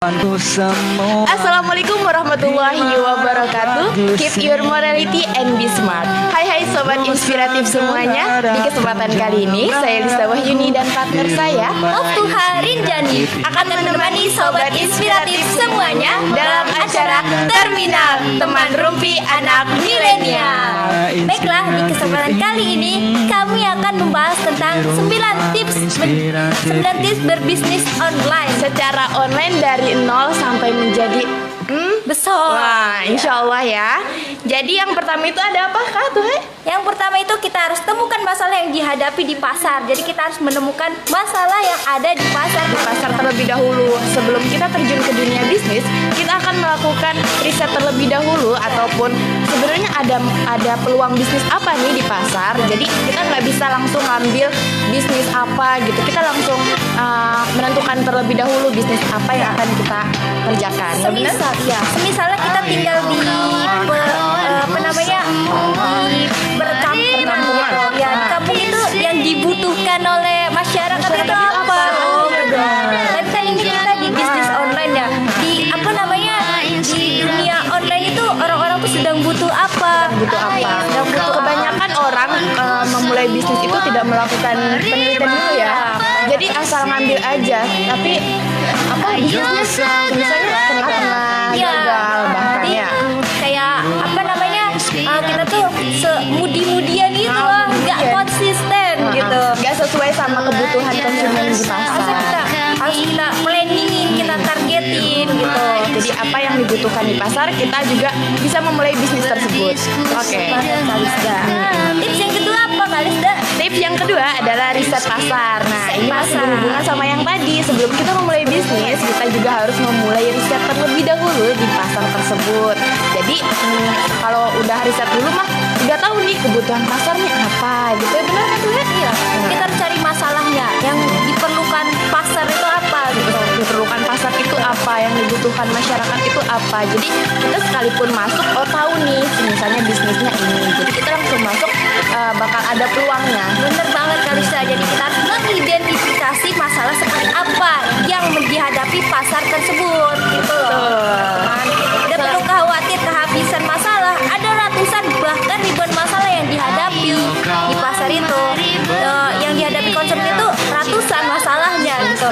Assalamualaikum warahmatullahi wabarakatuh. Keep your morality and be smart. Hai sobat inspiratif semuanya. Di kesempatan kali ini saya Lista Wahyuni dan partner saya Oftuha Rinjani akan menemani sobat inspiratif semuanya dalam acara Terminal Teman Rumpi Anak Milenial. Baiklah, di kesempatan kali ini kami akan membahas tentang 9 tips berbisnis online secara online dari nol sampai menjadi besar. wah, insya Allah ya. Jadi yang pertama itu ada apa kak tuh? Yang pertama itu kita harus temukan masalah yang dihadapi di pasar. Jadi kita harus menemukan masalah yang ada di pasar Terlebih dahulu. Sebelum kita terjun ke dunia bisnis, kita akan melakukan riset terlebih dahulu, ataupun sebenarnya ada peluang bisnis apa nih di pasar. Jadi kita nggak bisa langsung ngambil bisnis apa gitu. Kita langsung menentukan terlebih dahulu bisnis apa yang akan kita kerjakan. Misalnya kita tinggal di perkampungan. Ya, di kampung itu yang dibutuhkan oleh masyarakat itu apa? Tapi kan ini kita di bisnis online ya. Di dunia online itu orang-orang tuh sedang butuh apa? Kebanyakan orang memulai bisnis itu tidak melakukan penelitian dulu ya. Jadi asal ngambil aja. Tapi bisnisnya misalnya pernah gagal bahkan ya. Kayak kita tuh semudi-mudian gitu loh, nggak konsisten gitu. Nggak sesuai sama kebutuhan konsumen di pasar. Harus kita planningin, kita targetin gitu. Jadi apa yang dibutuhkan di pasar, kita juga bisa memulai bisnis tersebut. Oke. Tips yang kedua apa Kalisda? Tips yang kedua adalah riset pasar. Nah, ini masih berhubungan sama yang tadi. Sebelum kita memulai bisnis, kita juga harus memulai riset terlebih dahulu di pasar tersebut. Jadi kalau udah riset dulu mah udah tahu nih kebutuhan pasarnya apa gitu. Benar kan tuh? Iya. Kita harus cari masalahnya, yang diperlukan pasar itu apa gitu. Diperlukan pasar itu apa, yang dibutuhkan masyarakat itu apa. Jadi kita sekalipun masuk, tahu nih misalnya bisnisnya ini. Jadi kita langsung masuk, bakal ada peluangnya. Bener banget Kalista. Jadi kita harus mengidentifikasi masalah seperti apa yang dihadapi pasar tersebut gitu loh. Tidak perlu khawatir kehabisan masalah. Ada ratusan bahkan ribuan masalah yang dihadapi di pasar itu. Yang dihadapi konsumen itu ratusan masalahnya gitu.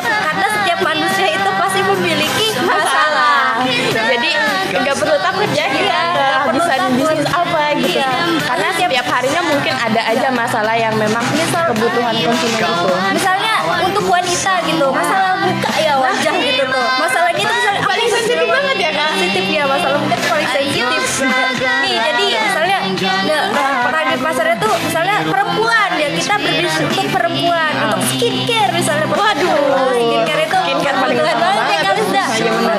Karena setiap manusia itu pasti memiliki masalah. Jadi nggak perlu takut ya kita kehabisan bisnis apa gitu. Karena setiap harinya mungkin ada aja masalah yang memang kebutuhan konsumen itu. Misalnya untuk wanita gitu, masalah muka ya wajah gitu tuh. Masalahnya itu misalnya Paling sensitif banget ya kak. sensitif ya, masalah muka itu paling sensitif. Nih jadi misalnya target pasarnya tuh misalnya perempuan ya, kita berbisnis untuk perempuan, untuk skincare misalnya. Skincare itu paling utama banget. Kalista. Iya benar.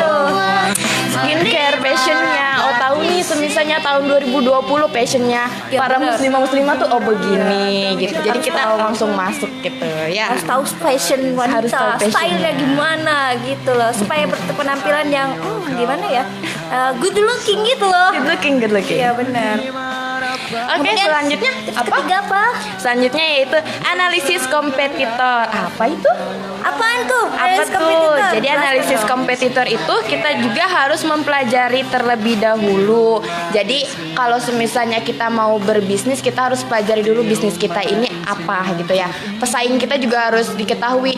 Skincare passionnya, tahu nih misalnya tahun 2020 passionnya Ya, para bener. muslimah tuh begini gitu. Jadi kita langsung masuk gitu ya. Harus tahu fashion wanita, Harus tahu fashion. stylenya gimana gitu loh, supaya berpenampilan yang gimana ya, good looking gitu loh. Good looking. Iya benar. Oke, selanjutnya apa? Ketiga apa? Selanjutnya yaitu analisis kompetitor. Apa itu? Apaan tuh? Apa Analisis tuh? kompetitor. Jadi analisis kompetitor itu kita juga harus mempelajari terlebih dahulu. Jadi kalau misalnya kita mau berbisnis, kita harus pelajari dulu bisnis kita ini apa gitu ya. Pesaing kita juga harus diketahui.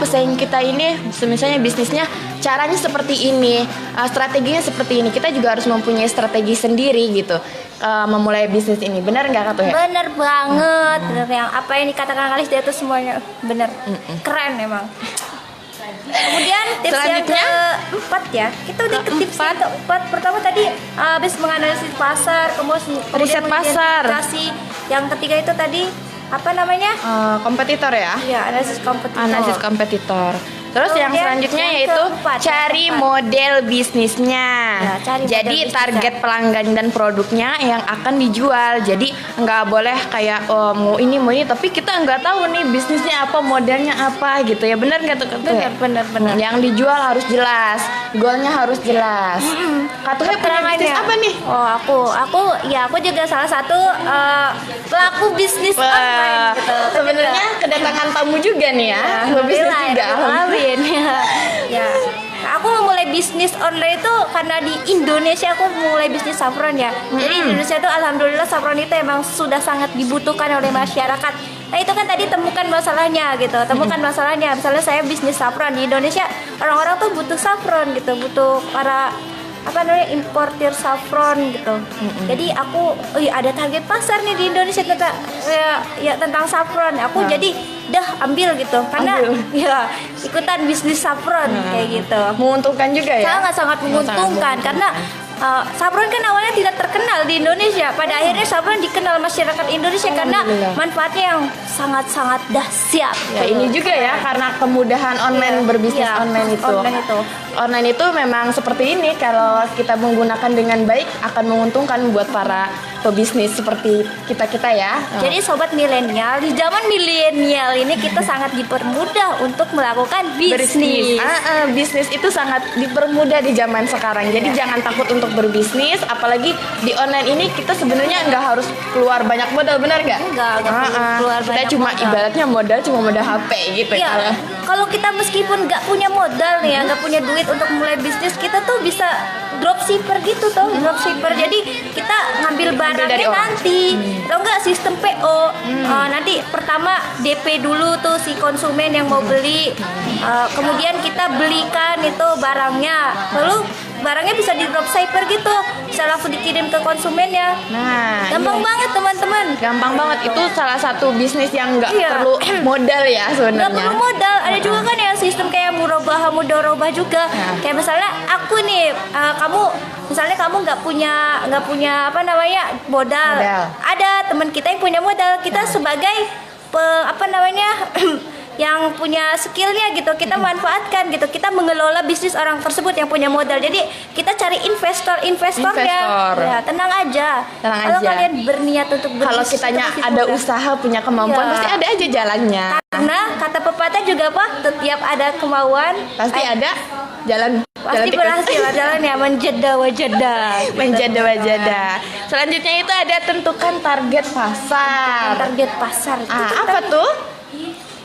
Pesaing kita ini misalnya bisnisnya caranya seperti ini, strateginya seperti ini. Kita juga harus mempunyai strategi sendiri gitu. Memulai bisnis ini, benar nggak Kak Tuh ya? Bener banget, bener yang apa yang dikatakan Kalis dia itu semuanya bener, keren emang. Kemudian tips yang Selanjutnya? keempat ya, kita udah ke tips yang keempat. Pertama tadi habis menganalisis pasar, kemudian Riset pasar. mengidentifikasi. Yang ketiga itu tadi apa namanya? Kompetitor ya? Iya, analisis kompetitor. Analisis kompetitor. Terus yang Kemudian selanjutnya yang yaitu keempat, cari yang keempat. model bisnisnya. Ya, cari model Jadi bisnisnya. target pelanggan dan produknya yang akan dijual. Jadi nggak boleh kayak mau ini tapi kita nggak tahu nih bisnisnya apa, modelnya apa gitu ya. Benar nggak tuh? Benar. Yang dijual harus jelas, goalnya harus jelas. Katunya punya bisnis apa nih? Aku juga salah satu pelaku bisnis online gitu. Sebenarnya kedatangan tamu juga nih ya. Bisnis juga. Ya. Aku mulai bisnis online itu karena di Indonesia aku mulai bisnis saffron ya. Jadi di Indonesia itu alhamdulillah saffron itu emang sudah sangat dibutuhkan oleh masyarakat. Nah itu kan tadi temukan masalahnya gitu, temukan masalahnya. Misalnya saya bisnis saffron di Indonesia, orang-orang tuh butuh saffron gitu, butuh para importir saffron gitu. Jadi aku ada target pasar nih di Indonesia tentang tentang saffron. Aku jadi dah ambil gitu karena ya ikutan bisnis saffron kayak gitu. Menguntungkan juga ya? Sangat menguntungkan karena saffron kan awalnya tidak terkenal di Indonesia. Pada akhirnya saffron dikenal masyarakat Indonesia karena manfaatnya yang sangat-sangat dahsyat. Ya ini juga ya karena kemudahan online berbisnis online itu. Online itu memang seperti ini, kalau kita menggunakan dengan baik akan menguntungkan buat para pebisnis seperti kita ya. Jadi sobat milenial, di zaman milenial ini kita sangat dipermudah untuk melakukan bisnis. Bisnis itu sangat dipermudah di zaman sekarang. Jadi jangan takut untuk berbisnis, apalagi di online ini kita sebenarnya nggak harus keluar banyak modal, benar nggak? Enggak keluar kita banyak cuma modal. ibaratnya modal cuma modal HP gitu. Iya. Kalau kita meskipun nggak punya modal nih ya, nggak punya duit untuk mulai bisnis, kita tuh bisa dropshipper gitu tuh, dropshipper. Jadi kita ngambil barangnya dari orang. nanti, atau enggak sistem PO. Nanti pertama DP dulu tuh si konsumen yang mau beli, kemudian kita belikan itu barangnya, lalu barangnya bisa di dropshipper gitu, bisa langsung dikirim ke konsumennya. Nah, Gampang banget teman-teman. gampang banget, itu salah satu bisnis yang nggak Iya. perlu modal ya Nggak sebenarnya. perlu modal. Ada juga kan yang sistem kayak murabahah mudharabah juga. Kayak misalnya aku nih, kamu misalnya kamu nggak punya modal. Ada teman kita yang punya modal. Kita sebagai yang punya skillnya gitu, kita manfaatkan gitu, kita mengelola bisnis orang tersebut yang punya modal. Jadi kita cari investornya. Investor. Ya, tenang aja. Kalau aja. kalian berniat untuk berbisnis, Kalau kitanya itu pasti ada mudah. usaha, punya kemampuan, Iya. pasti ada aja jalannya. Karena kata pepatah juga apa? Setiap ada kemauan Pasti ada jalan. pasti tikus. berhasil jalannya, menjada wajada. Menjada-wajada. Selanjutnya itu ada tentukan target pasar. Target pasar. Apa tuh?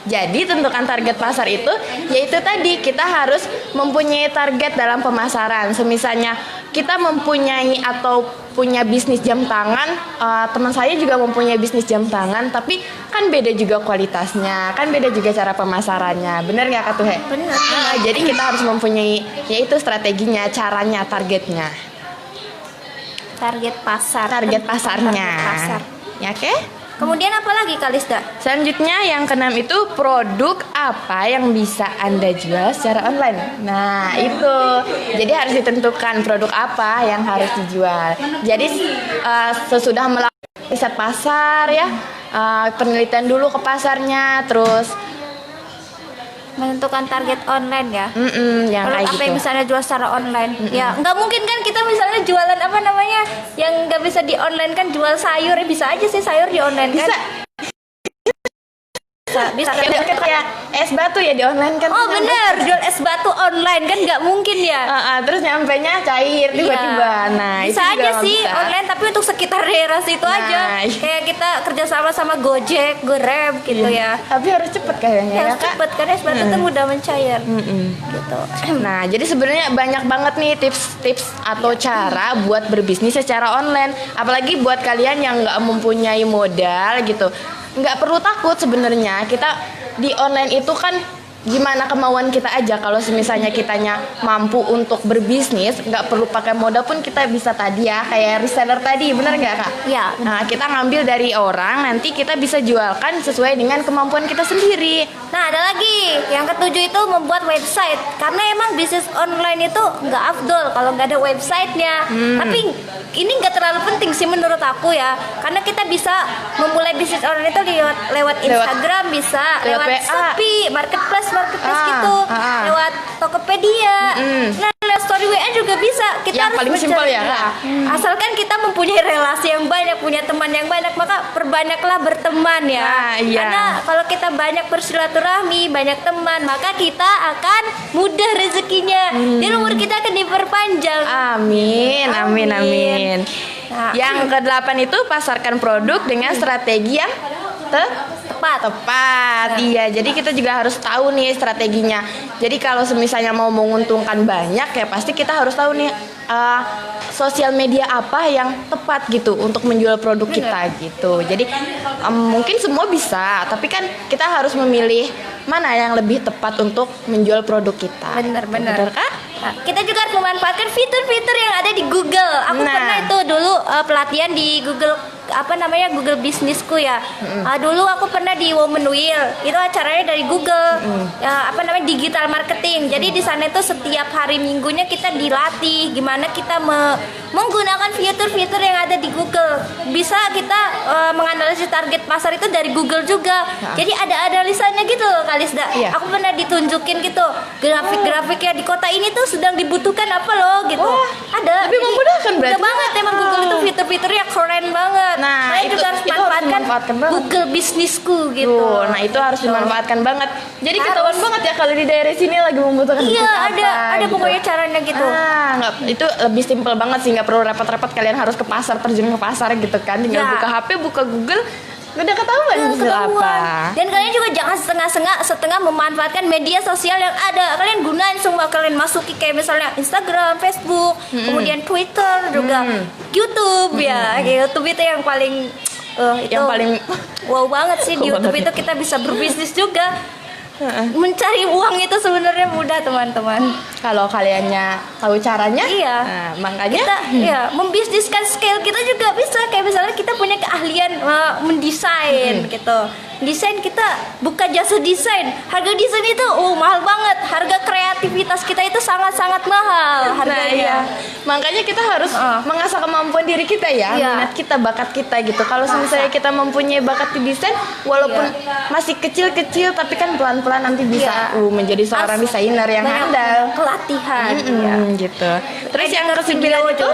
Jadi tentukan target pasar itu yaitu tadi kita harus mempunyai target dalam pemasaran. Semisalnya kita mempunyai atau punya bisnis jam tangan, teman saya juga mempunyai bisnis jam tangan, tapi kan beda juga kualitasnya, kan beda juga cara pemasarannya. Benar nggak Kak Tuhe? Benar. Jadi kita harus mempunyai yaitu strateginya, caranya, targetnya. Target pasar. Target pasarnya. Target pasar. Ya oke? Kemudian apa lagi Kalista? Selanjutnya yang keenam itu produk apa yang bisa Anda jual secara online. Nah itu, jadi harus ditentukan produk apa yang harus dijual. Jadi sesudah melakukan riset pasar ya, penelitian dulu ke pasarnya, terus Menentukan target online ya. yang Kalau kayak apa gitu. yang misalnya jual secara online, ya nggak mungkin kan kita misalnya jualan yang nggak bisa di online kan, jual sayur ya bisa aja sih sayur di online kan. Bisa. Kayak es batu ya di online kan. Oh bener, jual es batu online kan nggak mungkin ya. Terus nyampenya cair tiba-tiba. Iya. Nah Bisa itu juga aja nggak sih bisa. online, tapi untuk sekitar daerah situ aja. Kayak kita kerjasama sama Gojek, Grab gitu ya. Tapi harus cepet kayaknya ya Harus Kak. cepet karena es batu itu mudah mencair. Gitu. Nah, jadi sebenarnya banyak banget nih tips-tips atau cara buat berbisnis secara online. Apalagi buat kalian yang nggak mempunyai modal gitu. Nggak perlu takut sebenarnya. Kita di online itu kan gimana kemauan kita aja. Kalau misalnya kitanya mampu untuk berbisnis, nggak perlu pakai modal pun kita bisa tadi ya, kayak reseller tadi, benar nggak Kak? Iya. Nah, kita ngambil dari orang, nanti kita bisa jualkan sesuai dengan kemampuan kita sendiri. Nah ada lagi yang ketujuh itu membuat website, karena emang bisnis online itu nggak afdol kalau nggak ada websitenya. Tapi ini nggak terlalu penting sih menurut aku ya, karena kita bisa memulai bisnis online itu lewat Instagram, bisa lewat WA. Shopee, marketplace gitu, lewat Tokopedia, nah lewat story WA juga bisa. Kita Yang harus paling mencari- simpel ya, Kak? Asalkan kita mempunyai relasi yang banyak, punya teman yang banyak, maka perbanyaklah berteman ya. Nah, iya. Karena kalau kita banyak bersilaturahmi, banyak teman, maka kita akan mudah rezekinya dan umur kita akan diperpanjang. Amin. Nah, Yang ke-8 itu pasarkan produk dengan strategi yang tepat. tepat. Iya, jadi kita juga harus tahu nih strateginya. Jadi kalau misalnya mau menguntungkan banyak ya pasti kita harus tahu nih sosial media apa yang tepat gitu untuk menjual produk kita gitu. Jadi mungkin semua bisa, tapi kan kita harus memilih mana yang lebih tepat untuk menjual produk kita. Bener Kak? Nah, kita juga harus memanfaatkan fitur-fitur yang ada di Google. Aku pernah itu dulu pelatihan di Google Google Bisnisku ya. Dulu aku pernah di Women Wheel. Itu acaranya dari Google. Digital marketing. Jadi di sana itu setiap hari Minggunya kita dilatih gimana kita menggunakan fitur-fitur yang ada di Google. Bisa kita menganalisis target pasar itu dari Google juga. Jadi ada analisanya gitu loh, Kalisda. Iya. Aku pernah ditunjukin gitu grafik-grafiknya di kota ini tuh sedang dibutuhkan apa loh gitu. Ada. Lebih memudahkan berarti. Mudah banget emang Google itu fitur-fiturnya keren banget. Nah, Saya juga harus manfaatkan banget. Google Bisnisku gitu. Nah itu harus dimanfaatkan banget. Jadi ketahuan banget ya kalau di daerah sini lagi membutuhkan Iya, bisnis apa, ada gitu. pokoknya caranya gitu. Nggak, itu lebih simpel banget sih, nggak perlu repot-repot kalian harus ke pasar, terjun ke pasar gitu kan. Tinggal Ya. buka HP, buka Google, udah ketahuan bisnis apa. Dan kalian juga jangan setengah memanfaatkan media sosial yang ada. Kalian gunain semua, kalian masuki kayak misalnya Instagram, Facebook, kemudian Twitter juga, YouTube ya. YouTube itu yang paling Yang paling wow banget sih di Wow YouTube banget itu kita bisa berbisnis juga. Mencari uang itu sebenarnya mudah teman-teman. kalau kaliannya tahu caranya, Iya. nah, makanya Kita membisniskan skill kita juga bisa. Kayak misalnya kita punya keahlian mendesain gitu. Desain kita buka jasa desain. Harga desain itu mahal banget. Harga kreativitas kita itu sangat-sangat mahal harganya. Nah, iya. Makanya kita harus mengasah kemampuan diri kita ya, Iya. minat kita, bakat kita gitu. Kalau misalnya kita mempunyai bakat di desain, walaupun masih kecil-kecil, tapi kan pelan-pelan nanti bisa menjadi seorang desainer yang Banyak handal. Pelatihan. Gitu. Terus yang ke-9 itu,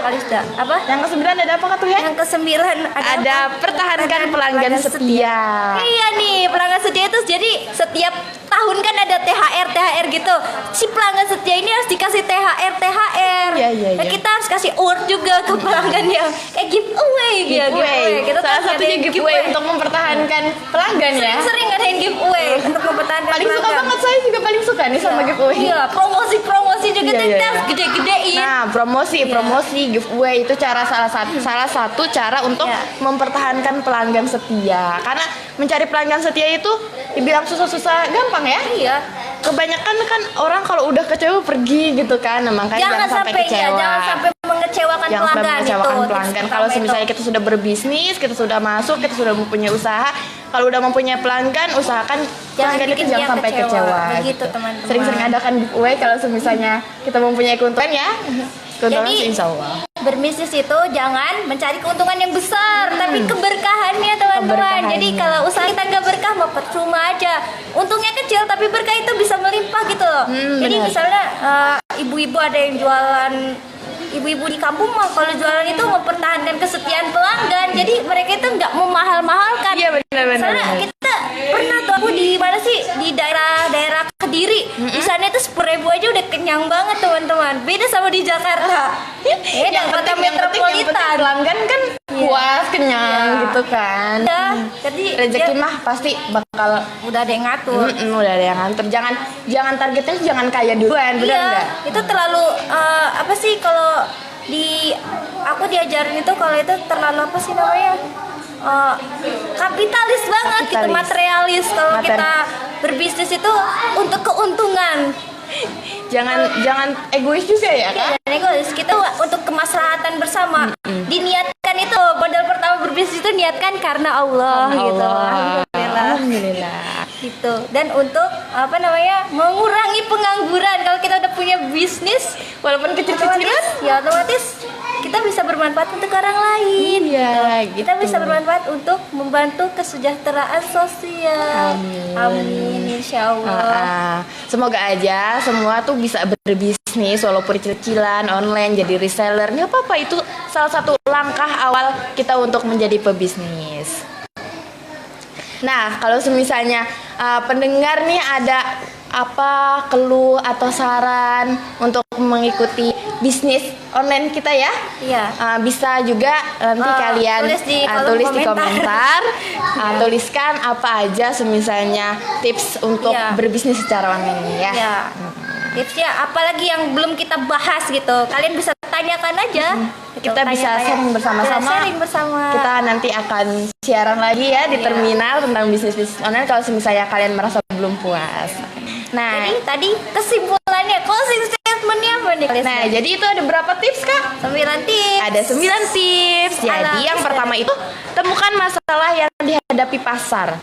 apa? yang ke-9 ada apa Kak Tuhan? Yang ke-9 Ada pertahankan pelanggan setia. Iya nih, pelanggan setia itu jadi setiap tahun kan ada THR gitu. Si pelanggan setia ini harus dikasih THR. Iya. Nah, kita harus kasih award juga ke pelanggan yang giveaway gitu. Kita Salah harus satunya ngadain giveaway untuk mempertahankan pelanggan ya. Sering ngadain giveaway untuk mempertahankan Paling suka pelanggan. banget, saya juga paling suka nih sama giveaway. Iya, promosi juga Iya, kita iya. harus gede-gedein. Nah, promosi giveaway itu salah satu cara untuk mempertahankan pelanggan setia. Karena mencari pelanggan setia itu dibilang susah-susah gampang ya. Iya. Kebanyakan kan orang kalau udah kecewa pergi gitu kan. Nah, makanya jangan sampai kecewa. jangan sampai mengecewakan Jangan sampai pelanggan mengecewakan itu. pelanggan. Kalau misalnya kita sudah berbisnis, kita sudah masuk, kita sudah mempunyai usaha, kalau udah mempunyai pelanggan, usahakan pelanggan itu bikin jangan dia sampai kecewa. kecewa. Begitu, gitu. teman-teman. Sering-sering adakan giveaway kalau misalnya kita mempunyai keuntungan ya. Keuntungan Jadi, sih insya Allah. Berbisnis itu jangan mencari keuntungan yang besar, tapi keberkahannya teman-teman. Keberkahannya. Jadi kalau usaha kita nggak berkah, mau percuma aja. Untungnya kecil, tapi berkah itu bisa melimpah gitu loh. Jadi benar. misalnya ibu-ibu ada yang jualan, ibu-ibu di kampung mah kalau jualan itu mempertahankan kesetiaan pelanggan. Jadi mereka itu nggak memahal-mahalkan. Iya, benar. Misalnya kita pernah tuh aku di mana sih, di daerah Kediri. Di sana itu 10.000 aja udah kenyang banget teman-teman. Beda sama di Jakarta. Yang penting pelanggan kan puas, kenyang gitu kan. Ya, jadi Rezeki mah pasti bakal udah ada yang ngatur. udah ada yang nganter. Jangan targetnya jangan kaya duluan, benar Iya, enggak? itu terlalu apa sih kalau aku diajarin itu kalau itu terlalu apa sih namanya? Kapitalis banget gitu, Kapitalis. materialis. Kalau kita berbisnis itu untuk keuntungan. Jangan egois juga ya, Kak? Dan egois, kita untuk kemaslahatan bersama. Diniatkan itu, modal pertama berbisnis itu niatkan karena Allah gitu. Alhamdulillah. Gitu. Dan untuk mengurangi pengangguran. Kalau kita udah punya bisnis Walaupun kecil-kecilan, ya otomatis kita bisa bermanfaat untuk orang lain. iya, Kita gitu. bisa bermanfaat untuk membantu kesejahteraan sosial. Amin, insya Allah. Semoga aja semua tuh bisa berbisnis walaupun kecil-kecilan, online, jadi reseller. Nggak apa-apa, itu salah satu langkah awal kita untuk menjadi pebisnis. Nah, kalau misalnya pendengar nih apa keluh atau saran untuk mengikuti bisnis online kita ya? Iya. Bisa juga nanti kalian tulis di kolom komentar, tuliskan apa aja semisalnya tips untuk berbisnis secara online ini ya. Iya. Tipsnya apalagi yang belum kita bahas gitu, kalian bisa tanyakan aja. Gitu, Kita bisa sharing bersama-sama. Sharing bersama. Kita nanti akan siaran lagi ya di terminal tentang bisnis online kalau misalnya kalian merasa belum puas. Nah, Jadi tadi kesimpulannya, closing statementnya apa nih? nah jadi itu ada berapa tips Kak? 9 tips. Ada 9 tips. Jadi yang pertama itu temukan masalah yang dihadapi pasar.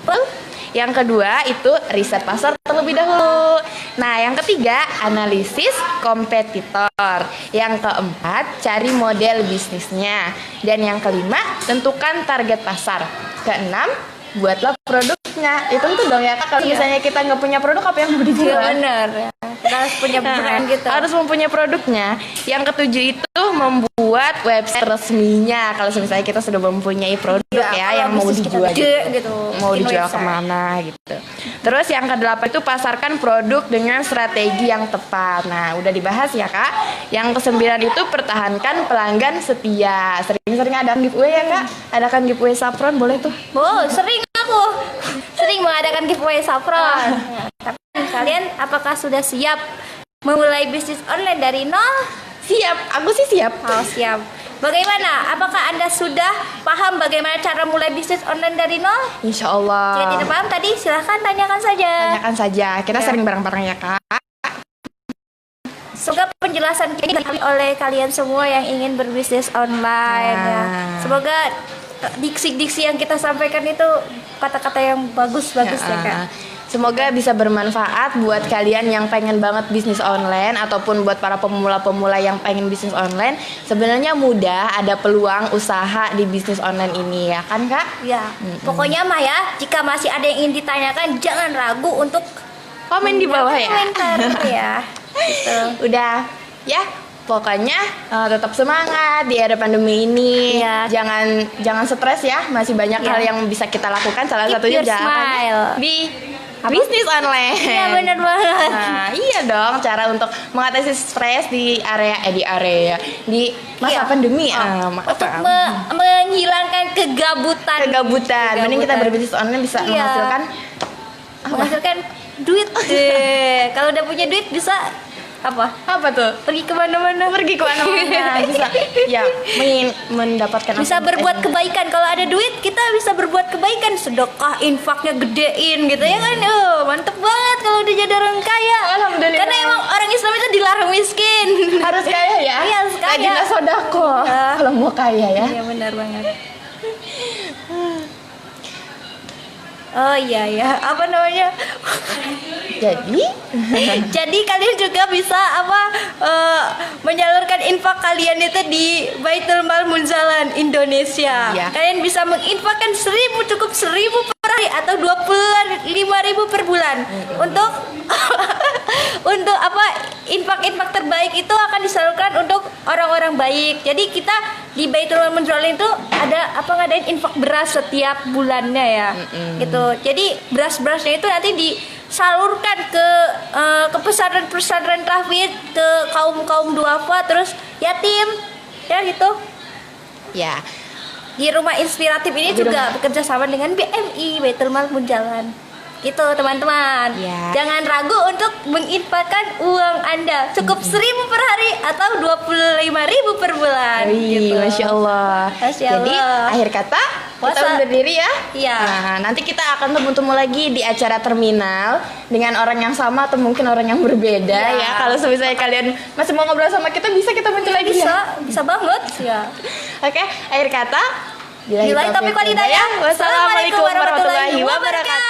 Yang kedua itu riset pasar terlebih dahulu. Nah, yang ketiga analisis kompetitor. Yang keempat cari model bisnisnya. Dan yang kelima tentukan target pasar. Keenam buatlah produknya. Itu tentu dong ya Kak, kalau misalnya kita nggak punya produk apa yang mau dijual? Iya benar ya. Kita harus punya brand gitu. Harus mempunyai produknya. Yang ketujuh itu membuat website resminya. Kalau misalnya kita sudah mempunyai produk ya yang mau dijual gitu. mau Bikin dijual website. kemana gitu. Terus yang kedelapan itu pasarkan produk dengan strategi yang tepat. Nah, udah dibahas ya Kak. Yang kesembilan itu pertahankan pelanggan setia. Sering-sering ada giveaway ya Kak. Adakan giveaway saffron boleh tuh. Oh, sering aku. Sering mengadakan giveaway saffron. Ya, tapi kalian apakah sudah siap memulai bisnis online dari nol? Siap, aku sih siap. Oh, siap. Bagaimana? Apakah Anda sudah paham bagaimana cara mulai bisnis online dari nol? Insya Allah. Jika tidak paham tadi, silahkan tanyakan saja. Tanyakan saja. Kita sering bareng-bareng ya Kak. Semoga penjelasan ini dipahami oleh kalian semua yang ingin berbisnis online. Ya. Semoga diksi-diksi yang kita sampaikan itu kata-kata yang bagus-bagus ya Kak. Semoga bisa bermanfaat buat kalian yang pengen banget bisnis online ataupun buat para pemula-pemula yang pengen bisnis online. Sebenarnya mudah, ada peluang usaha di bisnis online ini ya kan Kak? Ya, pokoknya mah ya, jika masih ada yang ingin ditanyakan, jangan ragu untuk Komen di bawah ya. komentar ya. Gitu. Udah ya. Pokoknya tetap semangat di era pandemi ini. Iya. Jangan stres ya. Masih banyak Iya. hal yang bisa kita lakukan. Salah Keep satunya your smile. di bisnis online. Iya benar banget. Nah, iya dong, cara untuk mengatasi stres di masa Iya. pandemi. Untuk menghilangkan kegabutan. Mending kita berbisnis online bisa Iya. menghasilkan duit. Kalau udah punya duit bisa apa? apa tuh? Pergi kemana-mana. Bisa ya mendapatkan Bisa berbuat kebaikan. Kalau ada duit kita bisa berbuat kebaikan. Sedekah, infaknya gedein gitu ya kan. Mantep banget kalau udah jadi orang kaya. Alhamdulillah. Karena emang orang Islam itu dilarang miskin. harus kaya ya. Iya, harus kaya. Rajinlah sodako kalau mau kaya ya. Iya benar banget. Oh iya ya, apa namanya? Jadi Jadi kalian juga bisa menyalurkan infak kalian itu di Baitul Mal Munzalan Indonesia. Iya. Kalian bisa menginfakkan 1.000 cukup 1.000 per hari atau 25.000 per bulan untuk untuk infak-infak terbaik itu akan disalurkan untuk orang-orang baik. Jadi kita di Baitul Mal Munzalan itu ada ngadain infak beras setiap bulannya ya. Gitu. Jadi beras-berasnya itu nanti disalurkan ke pesantren-pesantren tahfidz, ke kaum duafa, terus yatim ya gitu. ya Di rumah inspiratif ini juga bekerja sama dengan BMI Baitul Mal Munzalan. Gitu teman-teman. Ya. Jangan ragu untuk menginfakkan uang Anda. Cukup 1.000 per hari atau 25.000 per bulan. Gitu. Masya Allah. Masya Jadi Allah. akhir kata kita Puasa. undur diri ya. Iya. Nah, nanti kita akan temu lagi di acara terminal dengan orang yang sama atau mungkin orang yang berbeda Iya. ya. Kalau misalnya kalian masih mau ngobrol sama kita bisa kita muncul lagi ya. Bisa banget ya. Oke, akhir kata. Billahi taufiq wal hidayah. Wassalamualaikum warahmatullahi wabarakatuh.